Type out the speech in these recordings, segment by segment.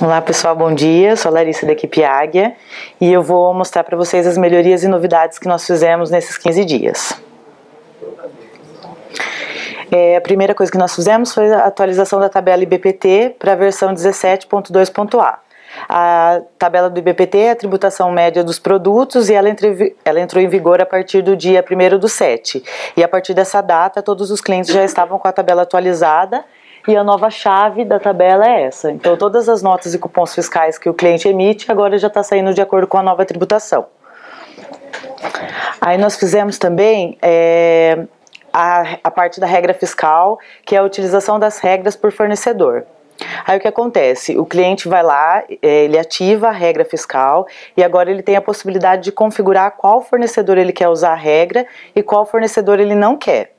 Olá pessoal, bom dia, sou a Larissa da equipe Águia e eu vou mostrar para vocês as melhorias e novidades que nós fizemos nesses 15 dias. A primeira coisa que nós fizemos foi a atualização da tabela IBPT para a versão 17.2.A. A tabela do IBPT é a tributação média dos produtos e ela entrou em vigor a partir do dia 1º/7. E a partir dessa data, todos os clientes já estavam com a tabela atualizada e a nova chave da tabela é essa. Então, todas as notas e cupons fiscais que o cliente emite agora já está saindo de acordo com a nova tributação. Aí nós fizemos também a parte da regra fiscal, que é a utilização das regras por fornecedor. Aí o que acontece? O cliente vai lá, ele ativa a regra fiscal e agora ele tem a possibilidade de configurar qual fornecedor ele quer usar a regra e qual fornecedor ele não quer.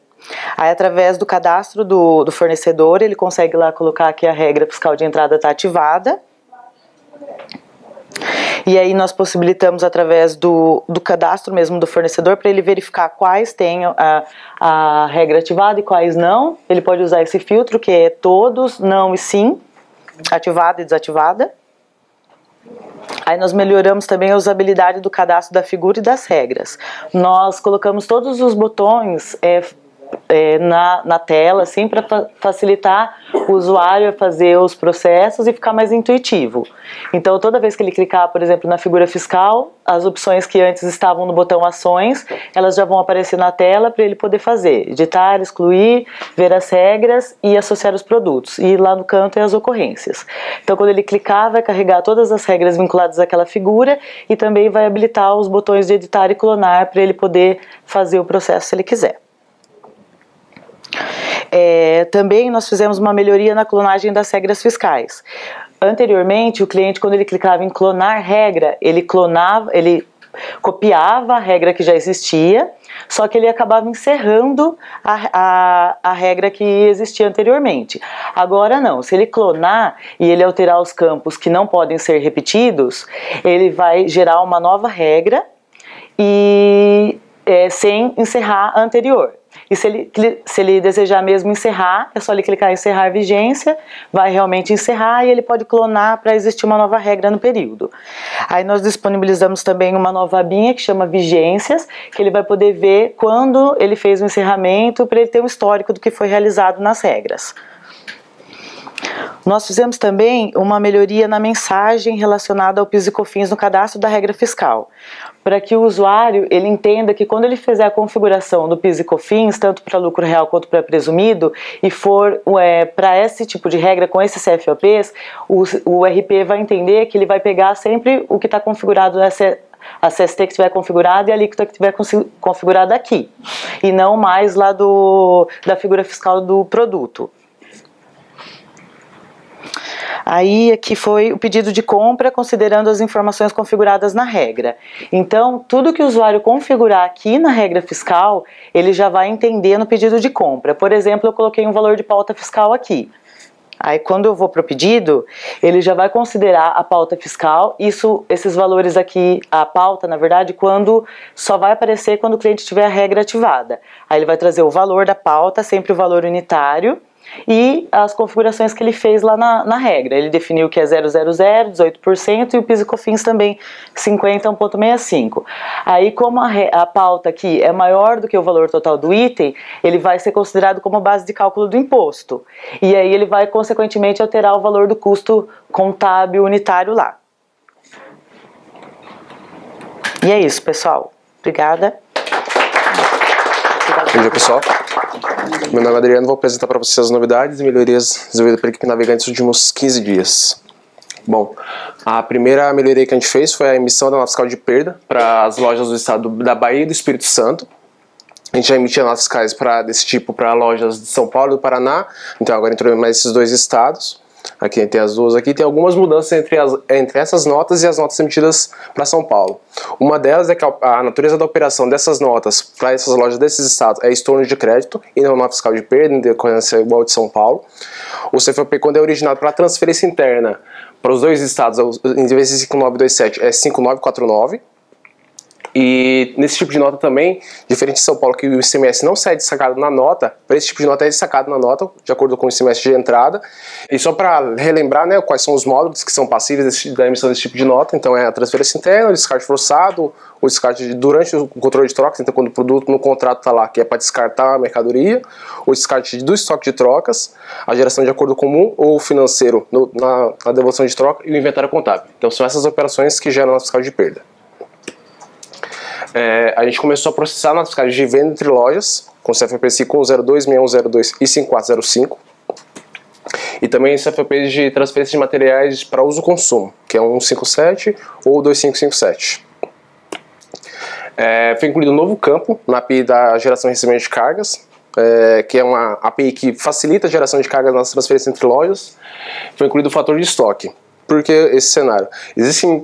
Aí através do cadastro do fornecedor ele consegue lá colocar que a regra fiscal de entrada está ativada. E aí nós possibilitamos através do cadastro mesmo do fornecedor para ele verificar quais têm a regra ativada e quais não. Ele pode usar esse filtro que é todos, não e sim, ativada e desativada. Aí nós melhoramos também a usabilidade do cadastro da figura e das regras. Nós colocamos todos os botões na tela, assim, para facilitar o usuário a fazer os processos e ficar mais intuitivo. Então, toda vez que ele clicar, por exemplo, na figura fiscal, as opções que antes estavam no botão ações, elas já vão aparecer na tela para ele poder fazer, editar, excluir, ver as regras e associar os produtos. E lá no canto é as ocorrências. Então, quando ele clicar, vai carregar todas as regras vinculadas àquela figura e também vai habilitar os botões de editar e clonar para ele poder fazer o processo se ele quiser. Também nós fizemos uma melhoria na clonagem das regras fiscais. Anteriormente, o cliente, quando ele clicava em clonar regra, ele copiava a regra que já existia, só que ele acabava encerrando a regra que existia anteriormente. Agora não, se ele clonar e ele alterar os campos que não podem ser repetidos, ele vai gerar uma nova regra e sem encerrar a anterior. E se ele desejar mesmo encerrar, é só ele clicar em encerrar vigência, vai realmente encerrar e ele pode clonar para existir uma nova regra no período. Aí nós disponibilizamos também uma nova abinha que chama vigências, que ele vai poder ver quando ele fez o encerramento para ele ter um histórico do que foi realizado nas regras. Nós fizemos também uma melhoria na mensagem relacionada ao PIS e COFINS no cadastro da regra fiscal, para que o usuário ele entenda que quando ele fizer a configuração do PIS e COFINS, tanto para lucro real quanto para presumido, e for para esse tipo de regra com esses CFOPs, o RP vai entender que ele vai pegar sempre o que está configurado a CST que estiver configurado e a alíquota que estiver configurada aqui, e não mais lá da figura fiscal do produto. Aí aqui foi o pedido de compra considerando as informações configuradas na regra. Então, tudo que o usuário configurar aqui na regra fiscal, ele já vai entender no pedido de compra. Por exemplo, eu coloquei um valor de pauta fiscal aqui. Aí quando eu vou para o pedido, ele já vai considerar a pauta fiscal, esses valores aqui, a pauta na verdade, só vai aparecer quando o cliente tiver a regra ativada. Aí ele vai trazer o valor da pauta, sempre o valor unitário, e as configurações que ele fez lá na regra. Ele definiu que é 000, 18% e o PIS e COFINS também 50,65. Aí como a pauta aqui é maior do que o valor total do item, ele vai ser considerado como base de cálculo do imposto. E aí ele vai consequentemente alterar o valor do custo contábil unitário lá. E é isso, pessoal. Obrigada. Bom dia, pessoal. Meu nome é Adriano, vou apresentar para vocês as novidades e melhorias desenvolvidas pela equipe Navegante nos últimos 15 dias. Bom, a primeira melhoria que a gente fez foi a emissão da nota fiscal de perda para as lojas do estado da Bahia e do Espírito Santo. A gente já emitia notas fiscais desse tipo para lojas de São Paulo e do Paraná, então agora entrou mais esses dois estados. Aqui tem as duas aqui, tem algumas mudanças entre essas notas e as notas emitidas para São Paulo. Uma delas é que a natureza da operação dessas notas para essas lojas desses estados é estorno de crédito e não nota fiscal de perda, em decorrência igual de São Paulo. O CFOP, quando é originado para transferência interna para os dois estados, em vez de 5927 é 5949. E nesse tipo de nota também, diferente de São Paulo, que o ICMS não sai destacado na nota, para esse tipo de nota é destacado na nota, de acordo com o ICMS de entrada. E só para relembrar, né, quais são os módulos que são passíveis da emissão desse tipo de nota, então é a transferência interna, o descarte forçado, o descarte durante o controle de trocas, então quando o produto no contrato está lá, que é para descartar a mercadoria, o descarte do estoque de trocas, a geração de acordo comum ou financeiro na devolução de troca e o inventário contábil. Então são essas operações que geram a nota fiscal de perda. A gente começou a processar notas fiscais de venda entre lojas, com CFPs 5102, 6102 e 5405. E também CFPs de transferência de materiais para uso e consumo, que é 157 ou 2557. Foi incluído um novo campo na API da geração e recebimento de cargas, que é uma API que facilita a geração de cargas nas transferências entre lojas. Foi incluído o fator de estoque. Por que esse cenário? Existem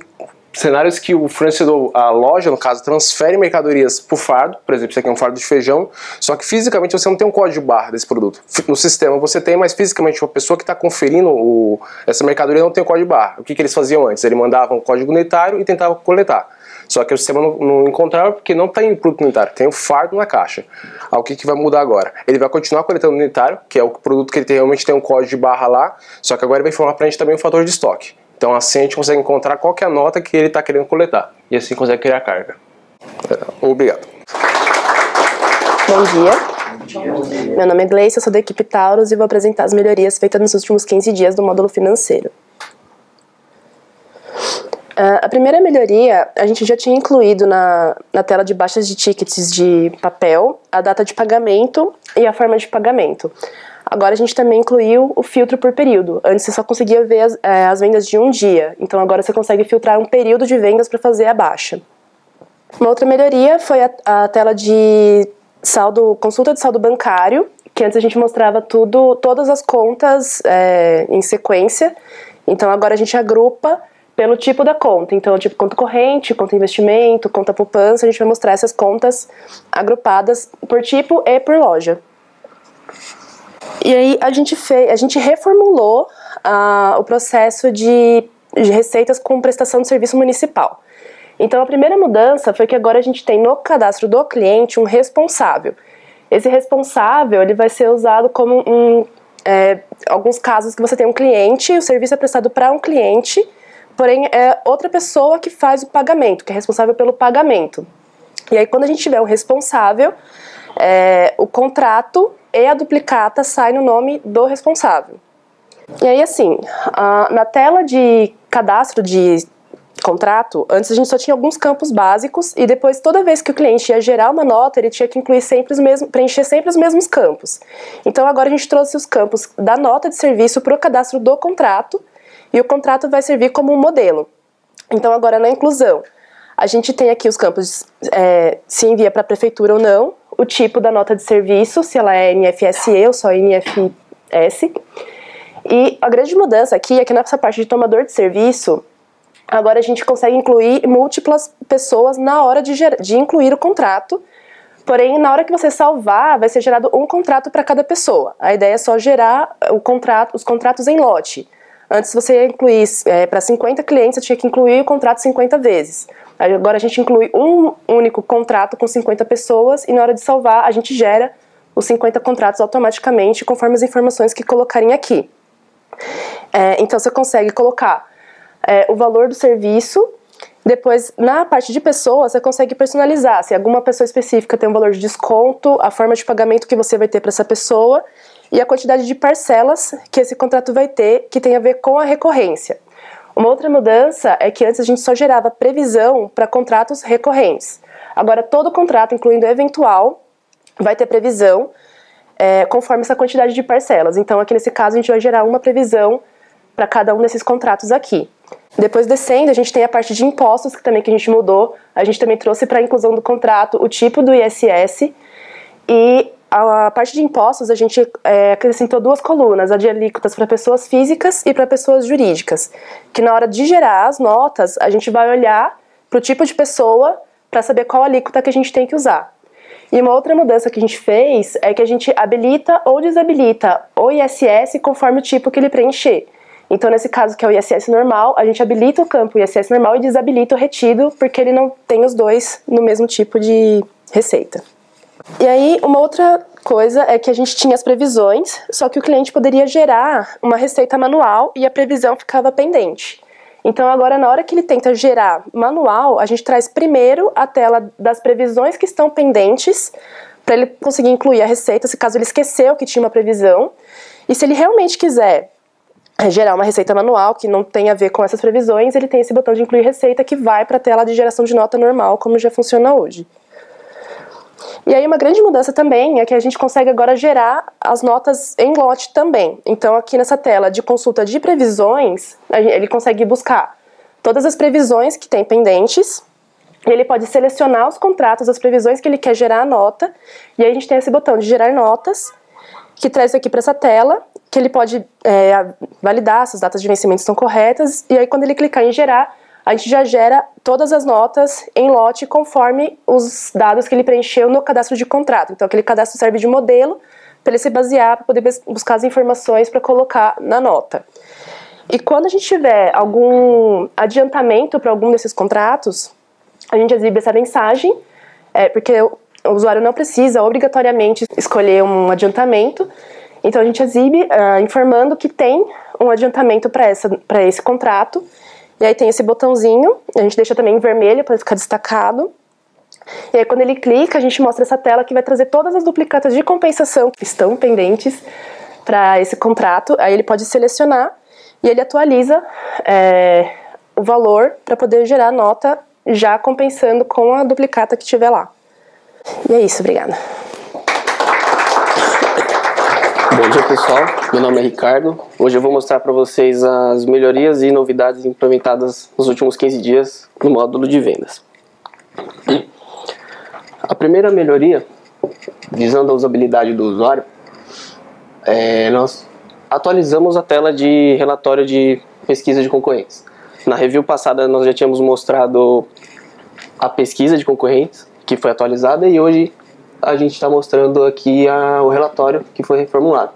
cenários que o fornecedor, a loja, no caso, transfere mercadorias por fardo, por exemplo, isso aqui é um fardo de feijão, só que fisicamente você não tem um código barra desse produto. No sistema você tem, mas fisicamente uma pessoa que está conferindo essa mercadoria não tem o código barra. O que eles faziam antes? Eles mandavam o código unitário e tentavam coletar. Só que o sistema não encontrava porque não tem produto unitário, tem o fardo na caixa. O que vai mudar agora? Ele vai continuar coletando o unitário, que é o produto que ele realmente tem um código de barra lá, só que agora ele vai informar para a gente também o fator de estoque. Então assim a gente consegue encontrar qual que é a nota que ele está querendo coletar. E assim consegue criar a carga. Obrigado. Bom dia. Meu nome é Gleice, eu sou da equipe Taurus e vou apresentar as melhorias feitas nos últimos 15 dias do módulo financeiro. A primeira melhoria, a gente já tinha incluído na tela de baixas de tickets de papel a data de pagamento e a forma de pagamento. Agora a gente também incluiu o filtro por período. Antes você só conseguia ver as vendas de um dia, então agora você consegue filtrar um período de vendas para fazer a baixa. Uma outra melhoria foi a tela de consulta de saldo bancário, que antes a gente mostrava todas as contas em sequência, então agora a gente agrupa pelo tipo da conta, então tipo conta corrente, conta investimento, conta poupança, a gente vai mostrar essas contas agrupadas por tipo e por loja. E aí a gente reformulou o processo de receitas com prestação de serviço municipal. Então a primeira mudança foi que agora a gente tem no cadastro do cliente um responsável. Esse responsável ele vai ser usado como alguns casos que você tem um cliente, o serviço é prestado para um cliente, porém é outra pessoa que faz o pagamento, que é responsável pelo pagamento. E aí quando a gente tiver um responsável, o contrato e a duplicata sai no nome do responsável. E aí assim, na tela de cadastro de contrato, antes a gente só tinha alguns campos básicos e depois toda vez que o cliente ia gerar uma nota, ele tinha que preencher sempre os mesmos campos. Então agora a gente trouxe os campos da nota de serviço para o cadastro do contrato e o contrato vai servir como um modelo. Então agora na inclusão, a gente tem aqui os campos se envia para a prefeitura ou não, o tipo da nota de serviço, se ela é NFSE ou só NFS. E a grande mudança aqui é que nessa parte de tomador de serviço, agora a gente consegue incluir múltiplas pessoas na hora de incluir o contrato, porém na hora que você salvar vai ser gerado um contrato para cada pessoa. A ideia é só gerar os contratos em lote. Antes você ia incluir para 50 clientes, você tinha que incluir o contrato 50 vezes. Agora a gente inclui um único contrato com 50 pessoas e na hora de salvar a gente gera os 50 contratos automaticamente conforme as informações que colocarem aqui. Então você consegue colocar o valor do serviço, depois na parte de pessoas você consegue personalizar, se alguma pessoa específica tem um valor de desconto, a forma de pagamento que você vai ter para essa pessoa e a quantidade de parcelas que esse contrato vai ter, que tem a ver com a recorrência. Uma outra mudança é que antes a gente só gerava previsão para contratos recorrentes. Agora todo contrato, incluindo eventual, vai ter previsão conforme essa quantidade de parcelas. Então aqui nesse caso a gente vai gerar uma previsão para cada um desses contratos aqui. Depois descendo a gente tem a parte de impostos que a gente mudou. A gente também trouxe para a inclusão do contrato o tipo do ISS e a parte de impostos a gente acrescentou duas colunas, a de alíquotas para pessoas físicas e para pessoas jurídicas, que na hora de gerar as notas a gente vai olhar para o tipo de pessoa para saber qual alíquota que a gente tem que usar. E uma outra mudança que a gente fez é que a gente habilita ou desabilita o ISS conforme o tipo que ele preencher. Então, nesse caso, que é o ISS normal, a gente habilita o campo ISS normal e desabilita o retido, porque ele não tem os dois no mesmo tipo de receita. E aí, uma outra coisa é que a gente tinha as previsões, só que o cliente poderia gerar uma receita manual e a previsão ficava pendente. Então, agora, na hora que ele tenta gerar manual, a gente traz primeiro a tela das previsões que estão pendentes, para ele conseguir incluir a receita, se caso ele esqueceu que tinha uma previsão. E se ele realmente quiser gerar uma receita manual que não tem a ver com essas previsões, ele tem esse botão de incluir receita que vai para a tela de geração de nota normal, como já funciona hoje. E aí uma grande mudança também é que a gente consegue agora gerar as notas em lote também. Então aqui nessa tela de consulta de previsões, ele consegue buscar todas as previsões que tem pendentes, e ele pode selecionar os contratos, as previsões que ele quer gerar a nota, e aí a gente tem esse botão de gerar notas, que traz isso aqui para essa tela, que ele pode validar se as datas de vencimento estão corretas, e aí quando ele clicar em gerar, a gente já gera todas as notas em lote conforme os dados que ele preencheu no cadastro de contrato. Então aquele cadastro serve de modelo para ele se basear, para poder buscar as informações para colocar na nota. E quando a gente tiver algum adiantamento para algum desses contratos, a gente exibe essa mensagem, porque o usuário não precisa obrigatoriamente escolher um adiantamento. Então a gente exibe informando que tem um adiantamento para esse contrato. E aí tem esse botãozinho, a gente deixa também em vermelho para ficar destacado. E aí quando ele clica, a gente mostra essa tela que vai trazer todas as duplicatas de compensação que estão pendentes para esse contrato. Aí ele pode selecionar e ele atualiza o valor para poder gerar a nota já compensando com a duplicata que tiver lá. E é isso, obrigada. Bom dia, pessoal, meu nome é Ricardo. Hoje eu vou mostrar para vocês as melhorias e novidades implementadas nos últimos 15 dias no módulo de vendas. A primeira melhoria, visando a usabilidade do usuário, nós atualizamos a tela de relatório de pesquisa de concorrentes. Na review passada nós já tínhamos mostrado a pesquisa de concorrentes, que foi atualizada, e hoje a gente está mostrando aqui o relatório que foi reformulado.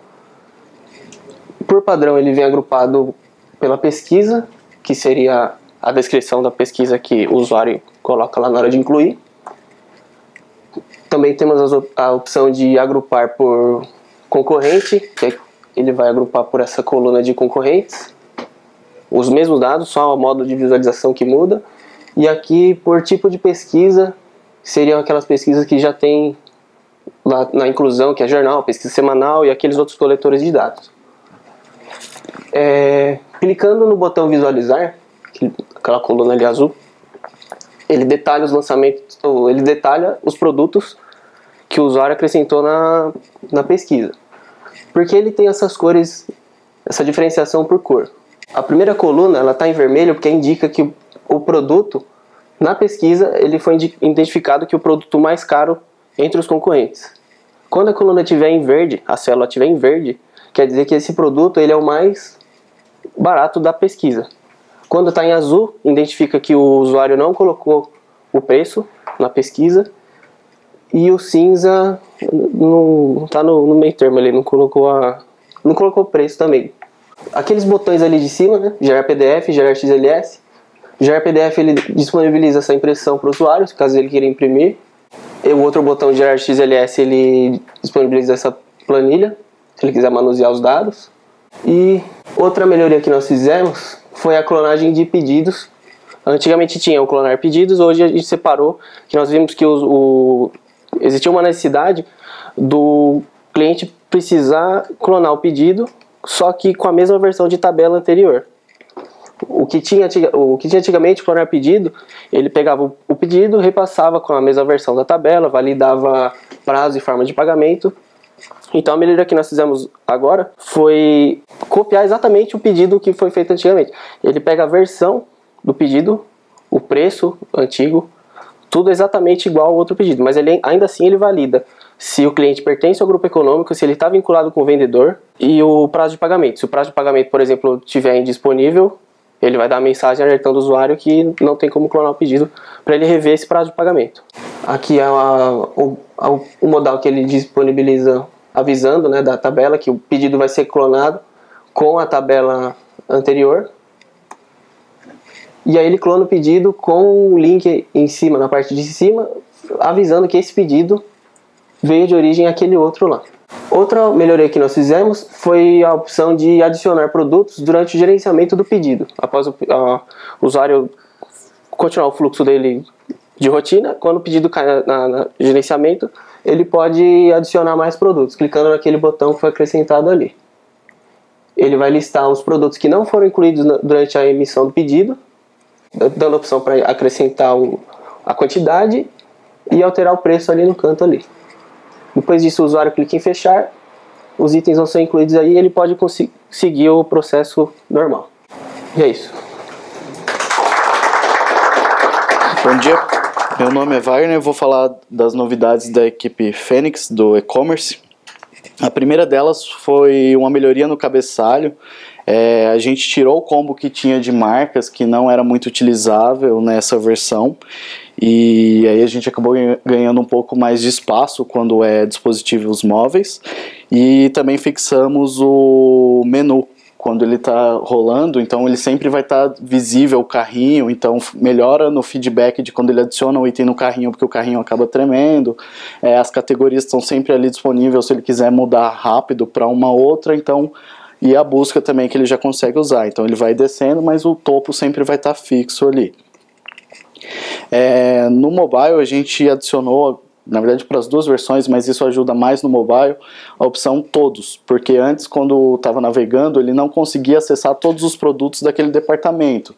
Por padrão ele vem agrupado pela pesquisa, que seria a descrição da pesquisa que o usuário coloca lá na hora de incluir. Também temos a opção de agrupar por concorrente, que ele vai agrupar por essa coluna de concorrentes. Os mesmos dados, só o modo de visualização que muda. E aqui por tipo de pesquisa, seriam aquelas pesquisas que já tem lá na inclusão, que é jornal, pesquisa semanal e aqueles outros coletores de dados. Clicando no botão visualizar, aquela coluna ali azul, ele detalha os lançamentos, ele detalha os produtos que o usuário acrescentou na pesquisa. Porque ele tem essas cores, essa diferenciação por cor. A primeira coluna ela está em vermelho porque indica que o produto, na pesquisa, ele foi identificado que o produto mais caro entre os concorrentes. Quando a coluna estiver em verde, a célula estiver em verde, quer dizer que esse produto ele é o mais barato da pesquisa. Quando está em azul, identifica que o usuário não colocou o preço na pesquisa. E o cinza não está no meio termo, ele não colocou o preço também. Aqueles botões ali de cima, né, gerar PDF, gerar XLS. Gerar PDF ele disponibiliza essa impressão para o usuário, caso ele queira imprimir. E o outro botão, gerar XLS, ele disponibiliza essa planilha, se ele quiser manusear os dados. E outra melhoria que nós fizemos foi a clonagem de pedidos. Antigamente tinha o clonar pedidos, hoje a gente separou, que nós vimos que existia uma necessidade do cliente precisar clonar o pedido, só que com a mesma versão de tabela anterior. O que tinha antigamente, clonar pedido, ele pegava o pedido, repassava com a mesma versão da tabela, validava prazo e forma de pagamento. Então a melhoria que nós fizemos agora foi copiar exatamente o pedido que foi feito antigamente. Ele pega a versão do pedido, o preço antigo, tudo exatamente igual ao outro pedido, mas ainda assim ele valida se o cliente pertence ao grupo econômico, se ele está vinculado com o vendedor e o prazo de pagamento. Se o prazo de pagamento, por exemplo, estiver indisponível, ele vai dar a mensagem alertando o usuário que não tem como clonar o pedido para ele rever esse prazo de pagamento. Aqui é o modal que ele disponibiliza avisando, né, da tabela que o pedido vai ser clonado com a tabela anterior. E aí ele clona o pedido com o link em cima, na parte de cima, avisando que esse pedido veio de origem aquele outro lá. Outra melhoria que nós fizemos foi a opção de adicionar produtos durante o gerenciamento do pedido. Após o usuário continuar o fluxo dele de rotina, quando o pedido cai no gerenciamento, ele pode adicionar mais produtos, clicando naquele botão que foi acrescentado ali. Ele vai listar os produtos que não foram incluídos durante a emissão do pedido, dando a opção para acrescentar a quantidade e alterar o preço ali no canto ali. Depois disso o usuário clica em fechar, os itens vão ser incluídos aí e ele pode seguir o processo normal. E é isso. Bom dia, meu nome é Wagner, eu vou falar das novidades da equipe Fênix do e-commerce. A primeira delas foi uma melhoria no cabeçalho. A gente tirou o combo que tinha de marcas que não era muito utilizável nessa versão, e aí a gente acabou ganhando um pouco mais de espaço quando é dispositivos móveis, e também fixamos o menu quando ele está rolando, então ele sempre vai estar visível o carrinho, então melhora no feedback de quando ele adiciona o item no carrinho, porque o carrinho acaba tremendo. As categorias estão sempre ali disponíveis se ele quiser mudar rápido para uma outra, então, e a busca também que ele já consegue usar, então ele vai descendo, mas o topo sempre vai estar fixo ali. No mobile a gente adicionou, na verdade para as duas versões, mas isso ajuda mais no mobile, a opção todos, porque antes quando estava navegando ele não conseguia acessar todos os produtos daquele departamento,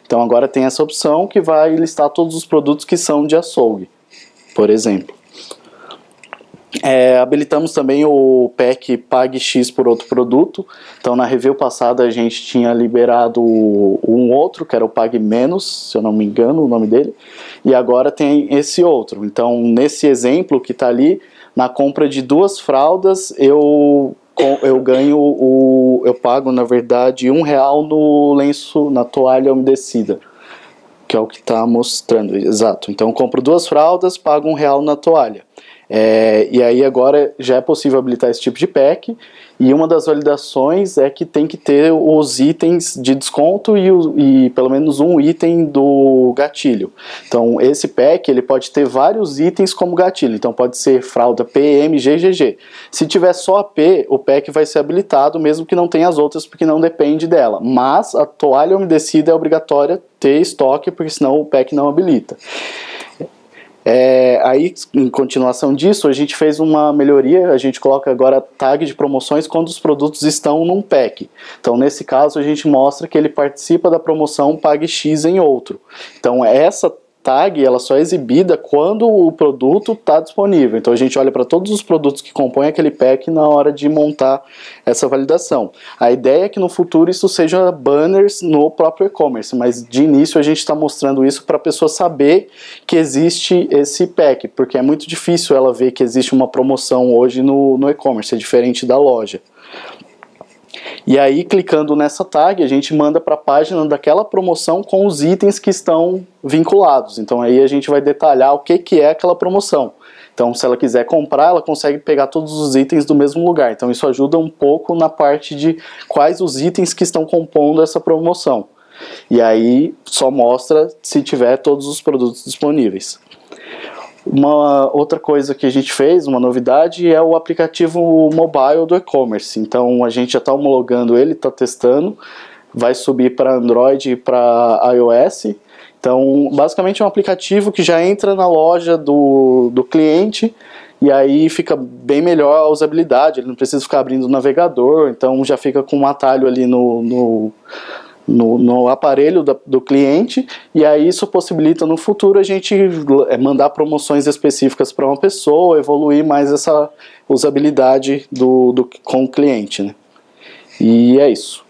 então agora tem essa opção que vai listar todos os produtos que são de açougue, por exemplo. Habilitamos também o pack Pague X por outro produto, então na review passada a gente tinha liberado um outro, que era o Pague Menos, se eu não me engano o nome dele, e agora tem esse outro. Então nesse exemplo que está ali, na compra de 2 fraldas eu pago na verdade R$1 no lenço, na toalha umedecida, que é o que está mostrando, exato. Então eu compro 2 fraldas, pago R$1 na toalha. E aí agora já é possível habilitar esse tipo de pack, e uma das validações é que tem que ter os itens de desconto e pelo menos um item do gatilho. Então esse pack ele pode ter vários itens como gatilho, então pode ser fralda P, M, G, GG. Se tiver só a P, o pack vai ser habilitado mesmo que não tenha as outras, porque não depende dela, mas a toalha umedecida é obrigatória ter estoque, porque senão o pack não habilita. Aí, em continuação disso, a gente fez uma melhoria, a gente coloca agora tag de promoções quando os produtos estão num pack. Então, nesse caso, a gente mostra que ele participa da promoção Pague X em outro. Então, essa tag ela só é exibida quando o produto está disponível. Então a gente olha para todos os produtos que compõem aquele pack na hora de montar essa validação. A ideia é que no futuro isso seja banners no próprio e-commerce, mas de início a gente está mostrando isso para a pessoa saber que existe esse pack, porque é muito difícil ela ver que existe uma promoção hoje no e-commerce, é diferente da loja. E aí, clicando nessa tag, a gente manda para a página daquela promoção com os itens que estão vinculados. Então aí a gente vai detalhar o que é aquela promoção. Então se ela quiser comprar, ela consegue pegar todos os itens do mesmo lugar. Então isso ajuda um pouco na parte de quais os itens que estão compondo essa promoção. E aí só mostra se tiver todos os produtos disponíveis. Uma outra coisa que a gente fez, uma novidade, é o aplicativo mobile do e-commerce. Então a gente já está homologando ele, está testando, vai subir para Android e para iOS. Então basicamente é um aplicativo que já entra na loja do cliente, e aí fica bem melhor a usabilidade, ele não precisa ficar abrindo o navegador, então já fica com um atalho ali no aparelho do cliente, e aí isso possibilita no futuro a gente mandar promoções específicas para uma pessoa, evoluir mais essa usabilidade com o cliente, né? E é isso.